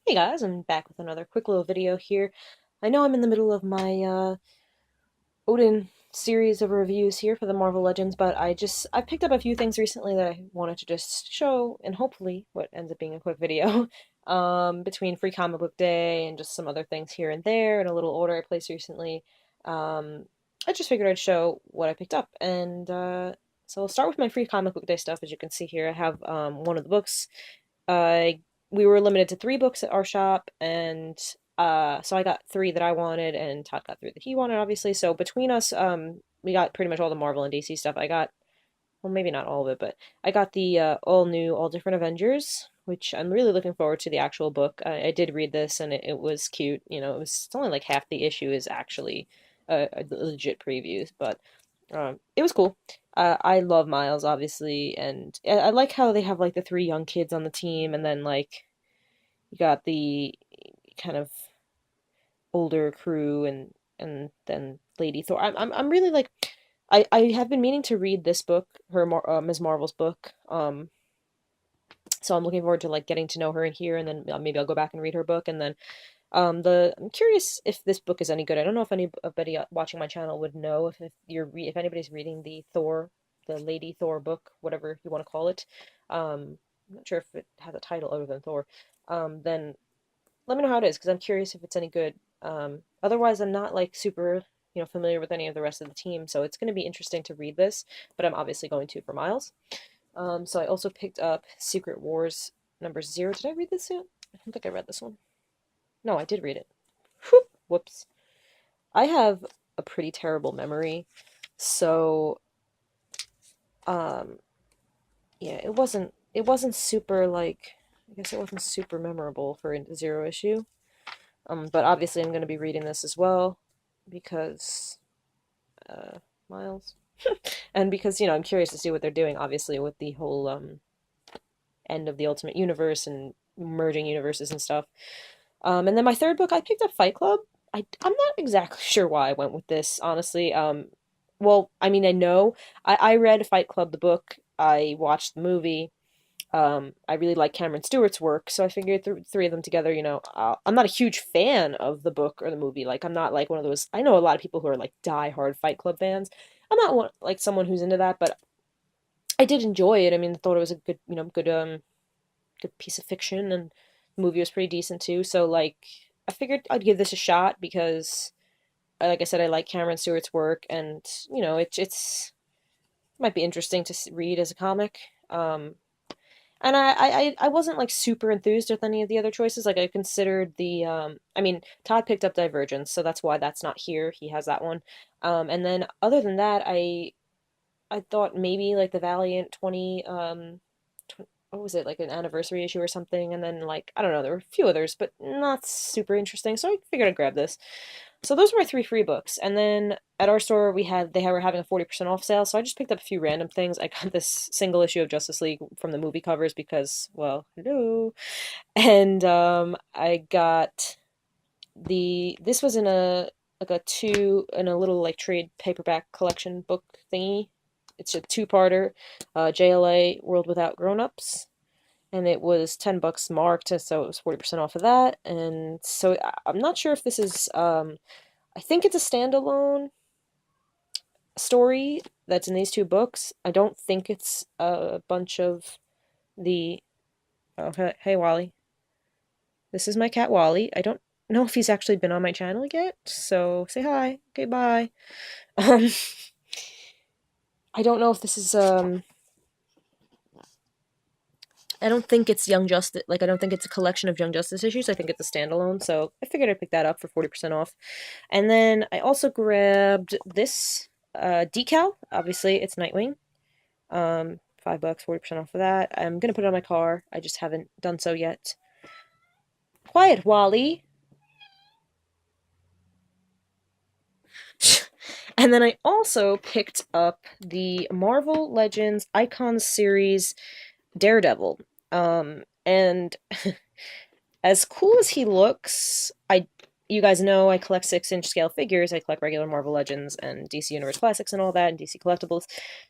Hey guys, I'm back with another quick little video here. I know I'm in the middle of my Odin series of reviews here for the Marvel Legends, but I picked up a few things recently that I wanted to just show and hopefully what ends up being a quick video between Free Comic Book Day and just some other things here and there and a little order I placed recently. Um, I just figured I'd show what I picked up and so I'll start with my Free Comic Book Day stuff. As you can see here, I have one of the books. I We were limited to three books at our shop, and so I got three that I wanted, and Todd got three that he wanted, obviously. So between us, we got pretty much all the Marvel and DC stuff. I got, well, maybe not all of it, but I got the all new, all different Avengers, which I'm really looking forward to the actual book. I did read this, and it was cute. It's only like half the issue is actually a legit previews, but it was cool. I love Miles, obviously, and I like how they have like the three young kids on the team, and then like you got the kind of older crew, and then Lady Thor. I'm really like I have been meaning to read this book, Ms. Marvel's book. So I'm looking forward to like getting to know her in here, and then maybe I'll go back and read her book, and then I'm curious if this book is any good. I don't know if anybody watching my channel would know if anybody's reading the Thor, the Lady Thor book, whatever you want to call it. I'm not sure if it has a title other than Thor. Then let me know how it is because I'm curious if it's any good. Otherwise, I'm not like super familiar with any of the rest of the team, so it's going to be interesting to read this. But I'm obviously going to for Miles. So I also picked up Secret Wars #0. Did I read this yet? I don't think I read this one. No, I did read it. Whoops. I have a pretty terrible memory, so um yeah, it wasn't super like I guess it wasn't super memorable for a zero issue. But obviously I'm going to be reading this as well because Miles and because I'm curious to see what they're doing obviously with the whole end of the Ultimate Universe and merging universes and stuff. And then my third book, I picked up Fight Club. I'm not exactly sure why I went with this, honestly. Well, I mean, I know I read Fight Club, the book. I watched the movie. I really like Cameron Stewart's work, so I figured three of them together. I'm not a huge fan of the book or the movie. Like, I'm not like one of those. I know a lot of people who are like die-hard Fight Club fans. I'm not like someone who's into that, but I did enjoy it. I mean, I thought it was a good piece of fiction, and the movie was pretty decent too. So like, I figured I'd give this a shot because, like I said, I like Cameron Stewart's work, and it might be interesting to read as a comic. And I wasn't like super enthused with any of the other choices. Like I considered I mean, Todd picked up Divergence, so that's why that's not here. He has that one. And then other than that, I thought maybe like the Valiant 20 what was it, like an anniversary issue or something, and then like I don't know, there were a few others, but not super interesting. So I figured I'd grab this. So those were my three free books, and then at our store they were having a 40% off sale, so I just picked up a few random things. I got this single issue of Justice League from the movie covers because, well, hello, and I got this was in a like a two in a little like trade paperback collection book thingy. It's a two-parter, JLA World Without Grown-Ups, and it was $10 marked, so it was 40% off of that. And so I'm not sure if this is I think it's a standalone story that's in these two books. I don't think it's a bunch of the oh hey Wally. This is my cat Wally. I don't know if he's actually been on my channel yet, so say hi. Okay, bye. Um I don't know if this is I don't think it's Young Justice. Like, I don't think it's a collection of Young Justice issues. I think it's a standalone. So I figured I'd pick that up for 40% off. And then I also grabbed this decal. Obviously, it's Nightwing. $5, 40% off of that. I'm gonna put it on my car. I just haven't done so yet. Quiet, Wally. And then I also picked up the Marvel Legends Icons series Daredevil. And as cool as he looks, you guys know I collect 6-inch scale figures. I collect regular Marvel Legends and DC Universe Classics and all that, and DC Collectibles.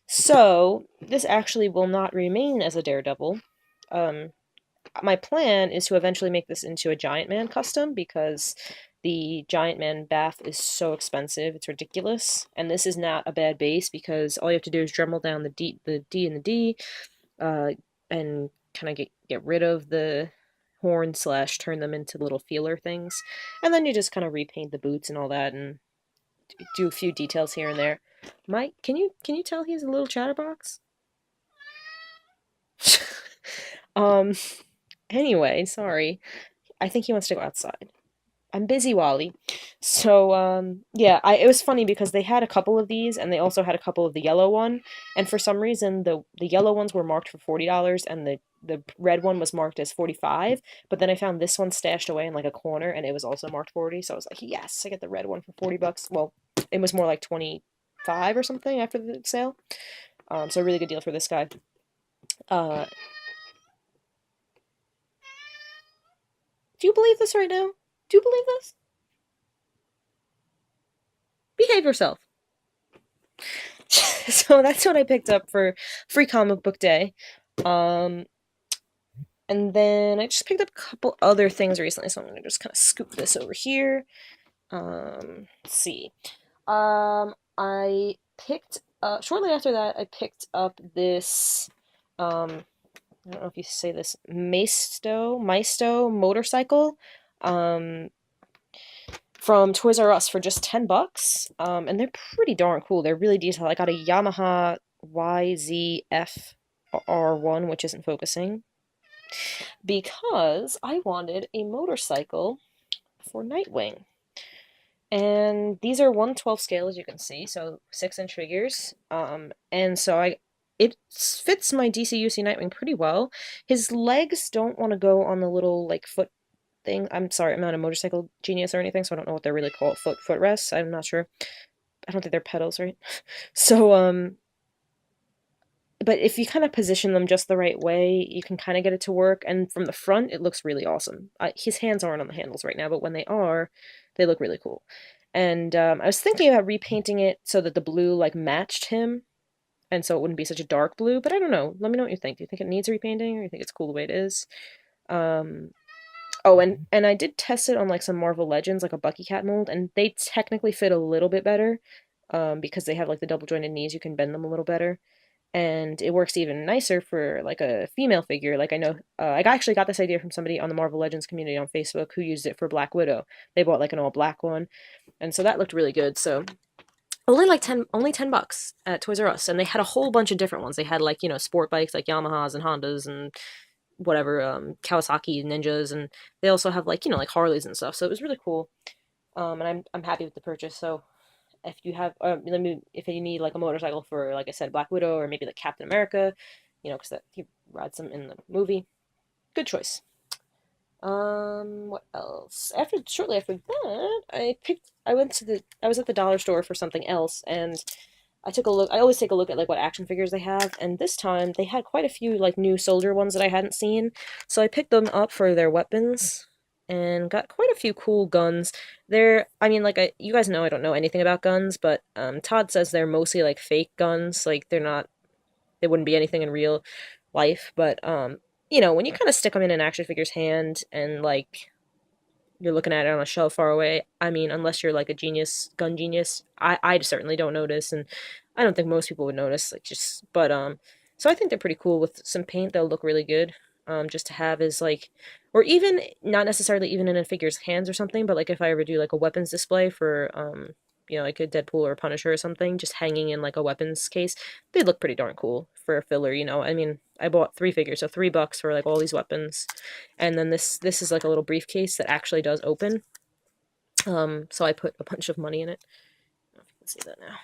So this actually will not remain as a Daredevil. my plan is to eventually make this into a Giant Man custom because the Giant Man bath is so expensive. It's ridiculous. And this is not a bad base because all you have to do is Dremel down the D and the D, uh, and kind of get rid of the horn slash turn them into little feeler things. And then you just kind of repaint the boots and all that and do a few details here and there. Mike, can you tell he's a little chatterbox? um anyway, sorry. I think he wants to go outside. I'm busy, Wally. So, yeah, it was funny because they had a couple of these, and they also had a couple of the yellow one, and for some reason the yellow ones were marked for $40, and the red one was marked as 45. But then I found this one stashed away in like a corner, and it was also marked 40. So I was like, yes, I get the red one for $40. Well, it was more like 25 or something after the sale. So a really good deal for this guy. Uh, do you believe this right now? Do you believe this? Behave yourself. So that's what I picked up for free comic book day. Um, and then I just picked up a couple other things recently, so I'm gonna just kind of scoop this over here. Let's see. I picked shortly after that I picked up this I don't know if you say this Maisto motorcycle. Um, from Toys R Us for just $10. And they're pretty darn cool. They're really detailed. I got a Yamaha YZF-R1, which isn't focusing, because I wanted a motorcycle for Nightwing. And these are 1/12 scale, as you can see, so 6-inch figures. And so it fits my DCUC Nightwing pretty well. His legs don't want to go on the little like foot thing. I'm sorry, I'm not a motorcycle genius or anything, so I don't know what they're really called. Footrests. I'm not sure. I don't think they're pedals, right? So but if you kind of position them just the right way, you can kind of get it to work. And from the front, it looks really awesome. His hands aren't on the handles right now, but when they are, they look really cool. And I was thinking about repainting it so that the blue like matched him, and so it wouldn't be such a dark blue. But I don't know. Let me know what you think. Do you think it needs repainting, or you think it's cool the way it is? Um, Oh, and I did test it on like some Marvel Legends, like a Bucky Cat mold, and they technically fit a little bit better, because they have like the double jointed knees. You can bend them a little better, and it works even nicer for like a female figure. Like I know, I actually got this idea from somebody on the Marvel Legends community on Facebook who used it for Black Widow. They bought like an all black one, and so that looked really good. So only $10 at Toys R Us, and they had a whole bunch of different ones. They had like sport bikes like Yamahas and Hondas and whatever, Kawasaki Ninjas, and they also have like like Harleys and stuff. So it was really cool. And I'm happy with the purchase. So if you have if you need like a motorcycle for, like I said, Black Widow, or maybe like Captain America, because that he rides them in the movie, good choice. What else? Shortly after that, I was at the dollar store for something else, and I took a look. I always take a look at like what action figures they have, and this time they had quite a few like new soldier ones that I hadn't seen. So I picked them up for their weapons and got quite a few cool guns. I mean, like you guys know I don't know anything about guns, but Todd says they're mostly like fake guns. Like they wouldn't be anything in real life, but when you kind of stick them in an action figure's hand and like you're looking at it on a shelf far away. I mean, unless you're like a gun genius, I certainly don't notice, and I don't think most people would notice. So I think they're pretty cool with some paint. They'll look really good. Just to have is like, or even not necessarily even in a figure's hands or something, but like if I ever do like a weapons display for like a Deadpool or a Punisher or something, just hanging in like a weapons case, they look pretty darn cool for a filler. I mean, I bought 3 figures, so $3 for like all these weapons. And then this is like a little briefcase that actually does open. So I put a bunch of money in it. I don't know if you can see that now.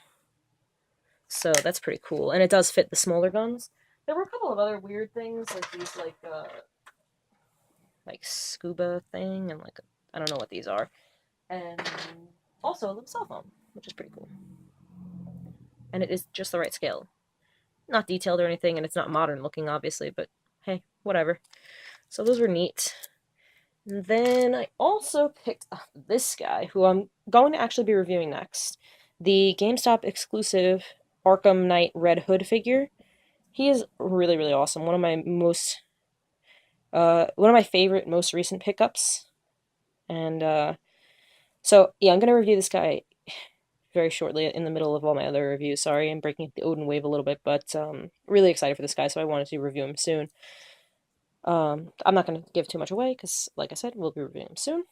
So that's pretty cool, and it does fit the smaller guns. There were a couple of other weird things, like these like scuba thing, and like I don't know what these are, and also a little cell phone, which is pretty cool. And it is just the right scale, not detailed or anything, and it's not modern looking, obviously, but hey, whatever. So those were neat. And then I also picked up this guy, who I'm going to actually be reviewing next. The GameStop exclusive Arkham Knight Red Hood figure. He is really, really awesome. One of my most One of my favorite, most recent pickups. And so, yeah, I'm going to review this guy very shortly in the middle of all my other reviews. Sorry, I'm breaking the Odin wave a little bit, but really excited for this guy, so I wanted to review him soon. I'm not going to give too much away because, like I said, we'll be reviewing him soon.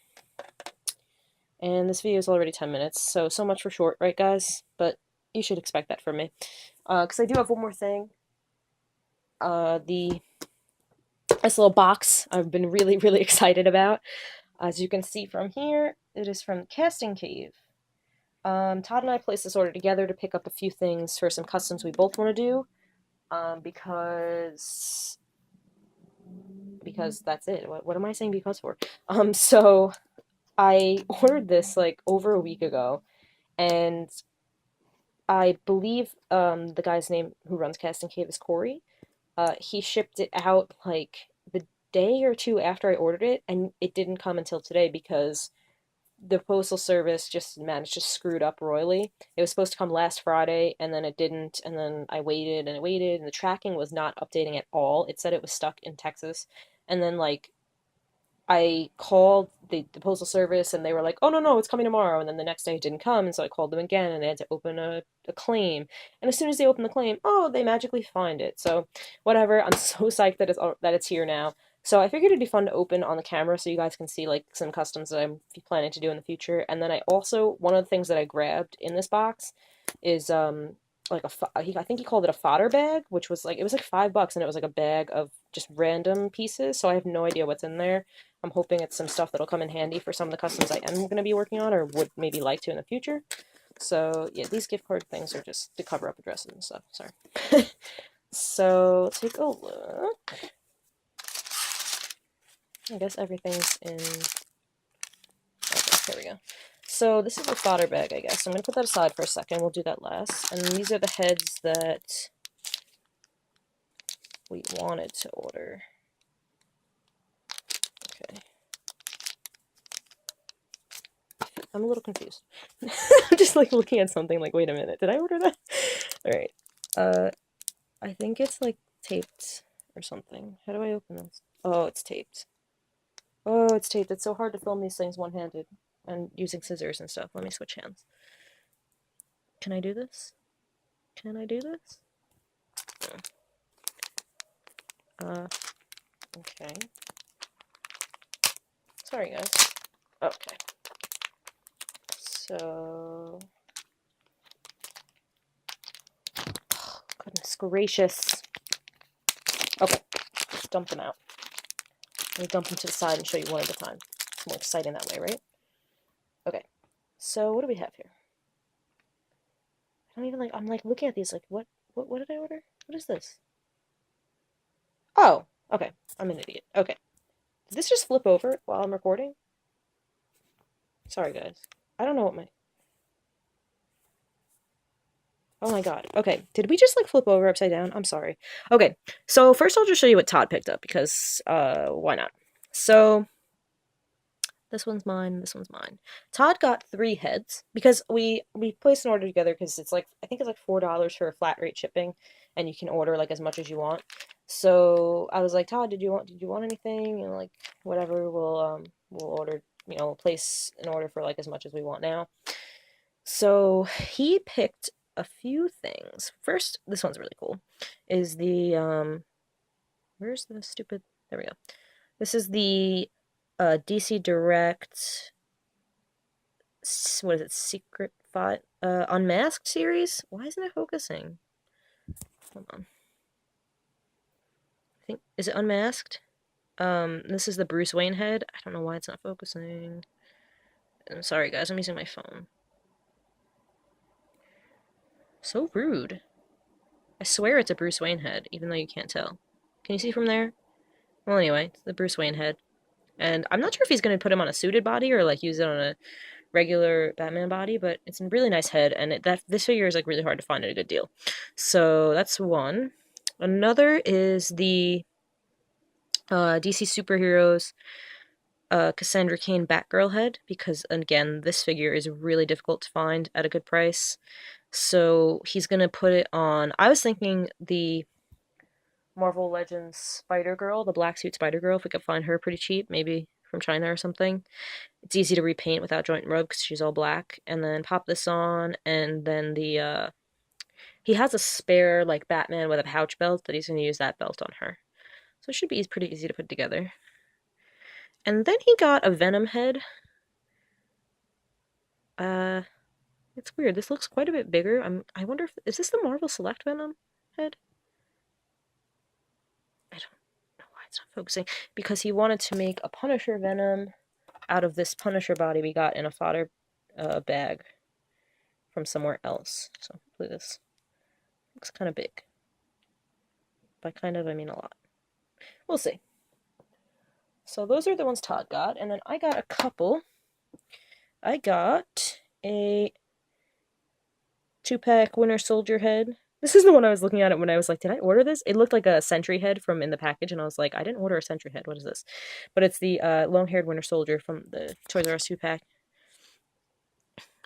And this video is already 10 minutes, so much for short, right, guys? But you should expect that from me. Because I do have one more thing. This little box I've been really, really excited about. As you can see from here, it is from Casting Cave. Todd and I placed this order together to pick up a few things for some customs we both want to do. Because that's it. What am I saying because for? So I ordered this like over a week ago, and I believe the guy's name who runs Casting Cave is Corey. He shipped it out like the day or two after I ordered it, and it didn't come until today because the postal service just managed to screw it up royally. It was supposed to come last Friday, and then it didn't, and then I waited and I waited, and the tracking was not updating at all. It said it was stuck in Texas, and then like I called the postal service and they were like, oh, no, no, it's coming tomorrow. And then the next day it didn't come. And so I called them again and they had to open a claim. And as soon as they opened the claim, oh, they magically find it. So whatever. I'm so psyched that it's here now. So I figured it'd be fun to open on the camera so you guys can see like some customs that I'm planning to do in the future. And then I also, one of the things that I grabbed in this box is like I think he called it a fodder bag, which was like, it was like $5 and it was like a bag of just random pieces. So I have no idea what's in there. I'm hoping it's some stuff that'll come in handy for some of the customs I am going to be working on or would maybe like to in the future. So yeah, these gift card things are just to cover up addresses and stuff. Sorry. So take a look. I guess everything's in. Okay, here we go. So this is the fodder bag, I guess. I'm going to put that aside for a second. We'll do that last. And these are the heads that we wanted to order. Okay. I'm a little confused. I'm just like looking at something like, wait a minute, did I order that? Alright. I think it's like taped or something. How do I open this? Oh, it's taped. Oh, it's taped. It's so hard to film these things one-handed and using scissors and stuff. Let me switch hands. Can I do this? Can I do this? Okay. Sorry, guys. Okay. So... Oh, goodness gracious. Okay. Dump them out. Let me dump them to the side and show you one at a time. It's more exciting that way, right? Okay. So, what do we have here? I don't even like, I'm like looking at these like, what did I order? What is this? Oh, okay. I'm an idiot. Okay. Did this just flip over while I'm recording? Sorry, guys. I don't know what my... Oh my god. Okay. Did we just like flip over upside down? I'm sorry. Okay. So first I'll just show you what Todd picked up because why not? So this one's mine, this one's mine. Todd got 3 heads because we placed an order together because it's like I think it's like $4 for a flat rate shipping and you can order like as much as you want. So I was like, Todd, did you want anything? And like whatever, we'll order, we'll place an order for like as much as we want now. So he picked a few things. First, this one's really cool. Is the where's the stupid, there we go. This is the DC Direct, what is it, Secret Fight, Unmasked series? Why isn't it focusing? Hold on. I think, is it Unmasked? This is the Bruce Wayne head. I don't know why it's not focusing. I'm sorry, guys, I'm using my phone. So rude. I swear it's a Bruce Wayne head, even though you can't tell. Can you see from there? Well, anyway, it's the Bruce Wayne head. And I'm not sure if he's going to put him on a suited body or, like, use it on a regular Batman body, but it's a really nice head, and this figure is, like, really hard to find at a good deal. So, that's one. Another is the DC Superheroes Cassandra Cain Batgirl head, because, again, this figure is really difficult to find at a good price. So, he's going to put it on... I was thinking the Marvel Legends Spider-Girl, the black suit Spider-Girl, if we could find her pretty cheap, maybe from China or something. It's easy to repaint without joint and rub because she's all black. And then pop this on, and then he has a spare like Batman with a pouch belt, but he's gonna use that belt on her. So it should be pretty easy to put together. And then he got a Venom head. Uh, it's weird. This looks quite a bit bigger. I wonder if is this the Marvel Select Venom head? I don't know why it's not focusing. Because he wanted to make a Punisher Venom out of this Punisher body we got in a fodder bag from somewhere else. So hopefully this looks kind of big. By kind of, I mean a lot. We'll see. So those are the ones Todd got, and then I got a couple. I got a 2-pack Winter Soldier head. This is the one I was looking at it when I was like, did I order this? It looked like a Sentry head from in the package, and I was like, I didn't order a Sentry head. What is this? But it's the long-haired Winter Soldier from the Toys R Us 2-pack.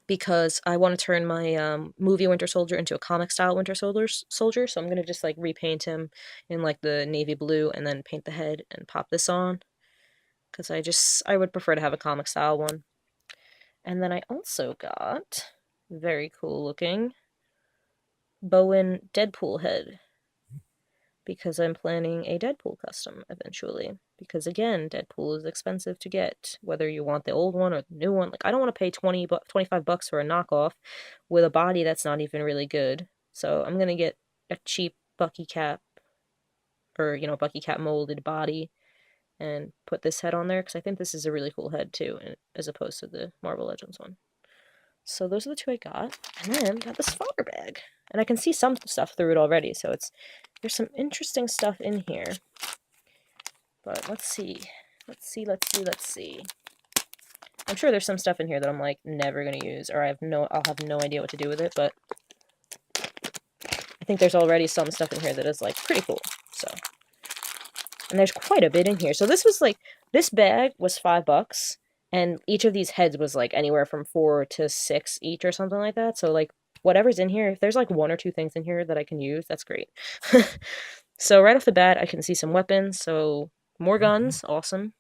Because I want to turn my movie Winter Soldier into a comic-style Winter Soldier, so I'm going to just, like, repaint him in, like, the navy blue and then paint the head and pop this on. Because I would prefer to have a comic-style one. And then I also got, very cool looking, Bowen Deadpool head. Because I'm planning a Deadpool custom eventually. Because again, Deadpool is expensive to get, whether you want the old one or the new one. Like, I don't want to pay $25 for a knockoff with a body that's not even really good. So I'm gonna get a cheap Bucky Cap, or Bucky Cap molded body, and put this head on there because I think this is a really cool head too, as opposed to the Marvel Legends one. So those are the two I got, and then got this fodder bag, and I can see some stuff through it already. So there's some interesting stuff in here. But let's see. Let's see. I'm sure there's some stuff in here that I'm like never gonna use, or I'll have no idea what to do with it, but I think there's already some stuff in here that is like pretty cool. So, and there's quite a bit in here. So this bag was $5, and each of these heads was like anywhere from 4 to 6 each or something like that. So like whatever's in here, if there's like 1 or 2 things in here that I can use, that's great. So right off the bat, I can see some weapons. So more guns, awesome.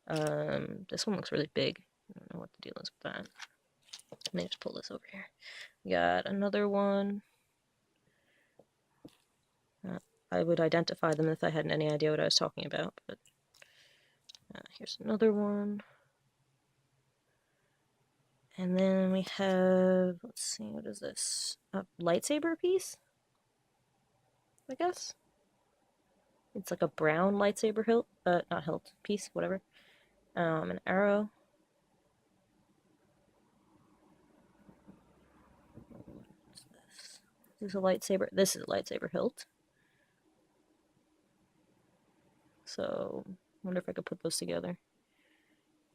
This one looks really big. I don't know what the deal is with that. Let me just pull this over here. We got another one. I would identify them if I had any idea what I was talking about, but here's another one. And then we have, let's see, what is this? A lightsaber piece? I guess? It's like a brown lightsaber hilt, not hilt, piece, whatever. An arrow. What's this? This is a lightsaber. This is a lightsaber hilt. So, I wonder if I could put those together.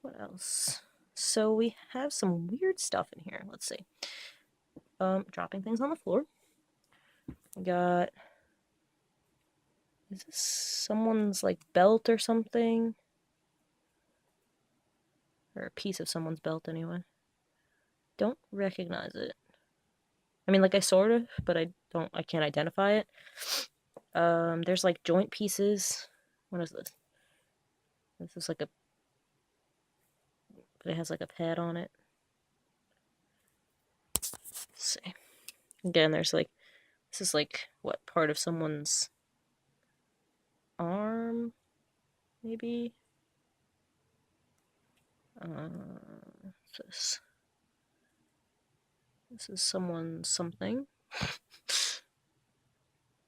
What else? So we have some weird stuff in here. Let's see. Dropping things on the floor. We got... Is this someone's, like, belt or something? Or a piece of someone's belt, anyway. Don't recognize it. I mean, like, I sort of, but I can't identify it. There's, like, joint pieces. What is this? This is like a... But it has, like, a pad on it. Let's see. Again, there's, like... This is, like, what, part of someone's arm? Maybe? This. This is someone's something.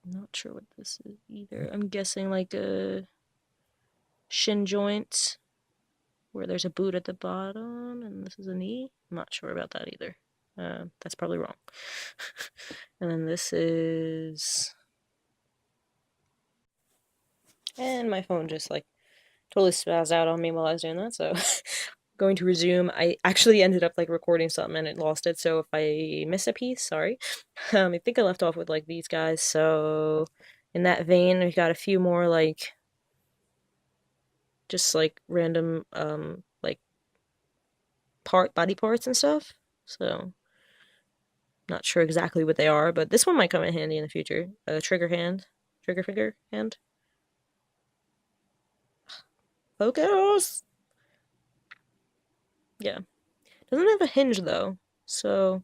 I'm not sure what this is either. I'm guessing like a shin joint where there's a boot at the bottom and this is a knee. I'm not sure about that either. That's probably wrong. And then this is... And my phone just like totally spazzed out on me while I was doing that, so going to resume. I actually ended up like recording something and it lost it, so if I miss a piece, sorry. I think I left off with like these guys, so in that vein, we got a few more like just like random like body parts and stuff. So not sure exactly what they are, but this one might come in handy in the future. A trigger hand. trigger finger hand. Focus! Yeah. Doesn't have a hinge though, so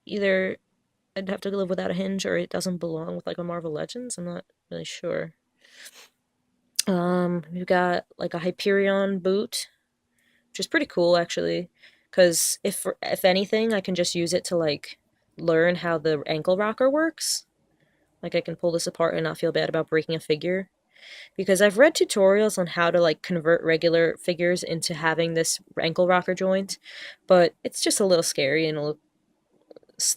either I'd have to live without a hinge or it doesn't belong with like a Marvel Legends. I'm not really sure. We've got like a Hyperion boot, which is pretty cool actually, because if anything, I can just use it to like learn how the ankle rocker works. Like I can pull this apart and not feel bad about breaking a figure. Because I've read tutorials on how to like convert regular figures into having this ankle rocker joint, but it's just a little scary and a little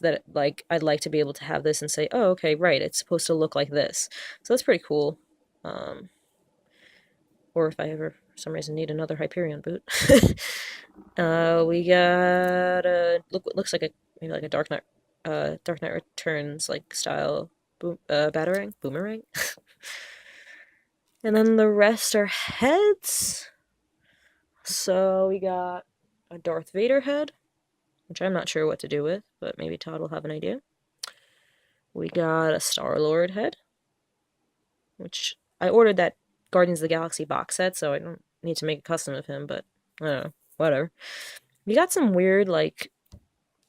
that like I'd like to be able to have this and say, oh, okay, right, it's supposed to look like this. So that's pretty cool. Um, or if I ever for some reason need another Hyperion boot. We got a looks like a maybe like a Dark Knight Returns like style boomerang. And then the rest are heads. So we got a Darth Vader head, which I'm not sure what to do with, but maybe Todd will have an idea. We got a Star-Lord head, which I ordered that Guardians of the Galaxy box set, so I don't need to make a custom of him, but I don't know, whatever. We got some weird, like,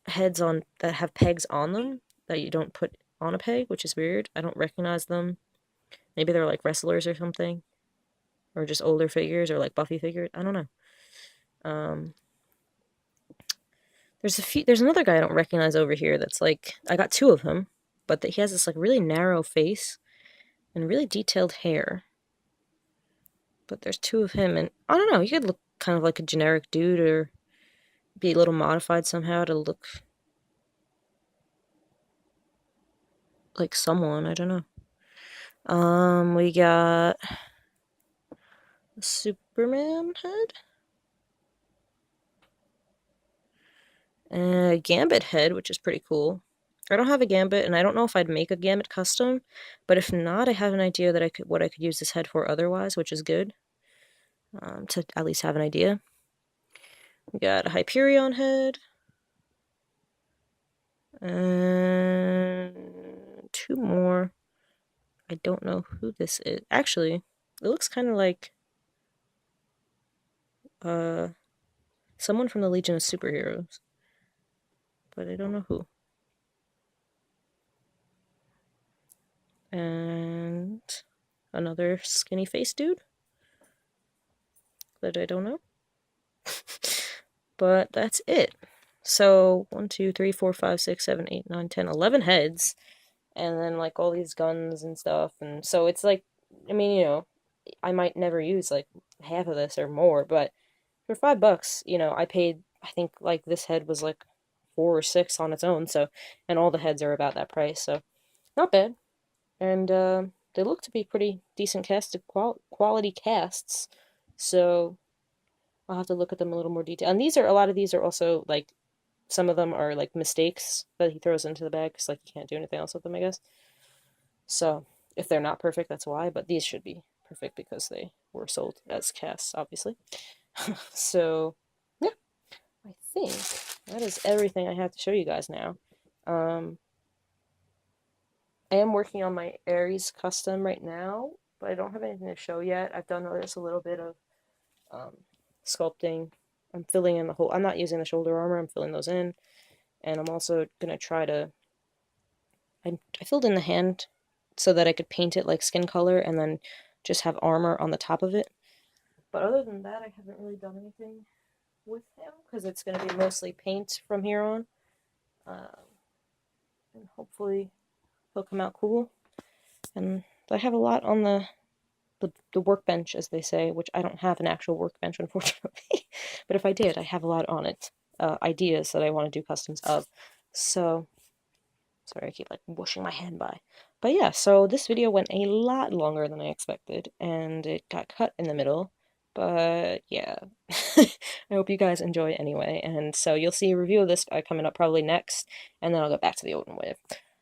heads on that have pegs on them that you don't put on a peg, which is weird. I don't recognize them. Maybe they're like wrestlers or something, or just older figures, or like Buffy figures. I don't know. Um, there's another guy I don't recognize over here that's like, I got two of him, but he has this like really narrow face and really detailed hair. But there's two of him, and I don't know, he could look kind of like a generic dude or be a little modified somehow to look like someone, I don't know. We got a Superman head. And a Gambit head, which is pretty cool. I don't have a Gambit, and I don't know if I'd make a Gambit custom, but if not, I have an idea that what I could use this head for otherwise, which is good. To at least have an idea. We got a Hyperion head. And two more. I don't know who this is. Actually, it looks kind of like someone from the Legion of Superheroes. But I don't know who. And another skinny face dude that I don't know. But that's it. So 1, 2, 3, 4, 5, 6, 7, 8, 9, 10, 11 heads. And then like all these guns and stuff. And so it's like, I mean, you know, I might never use like half of this or more, but for $5, you know, I paid, I think like this head was like 4 or 6 on its own. So, and all the heads are about that price. So not bad. And they look to be pretty decent quality casts. So I'll have to look at them a little more detail. And a lot of these are also like, some of them are like mistakes that he throws into the bag because like you can't do anything else with them, I guess. So if they're not perfect, that's why. But these should be perfect because they were sold as casts, obviously. So yeah, I think that is everything I have to show you guys now. I am working on my Ares custom right now, but I don't have anything to show yet. I've done this a little bit of sculpting. I'm filling in the whole. I'm not using the shoulder armor. I'm filling those in, and I'm also gonna try to. I filled in the hand so that I could paint it like skin color and then just have armor on the top of it. But other than that, I haven't really done anything with him because it's going to be mostly paint from here on. And hopefully he'll come out cool. And I have a lot on the workbench, as they say, which I don't have an actual workbench, unfortunately. But if I did, I have a lot on it. Ideas that I want to do customs of. So, sorry, I keep like whooshing my hand by. But yeah, so this video went a lot longer than I expected, and it got cut in the middle. But yeah, I hope you guys enjoy anyway. And so you'll see a review of this guy coming up probably next, and then I'll go back to the Odin Wave.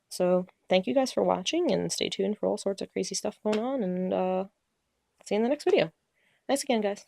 So thank you guys for watching, and stay tuned for all sorts of crazy stuff going on, and see you in the next video. Thanks again, guys.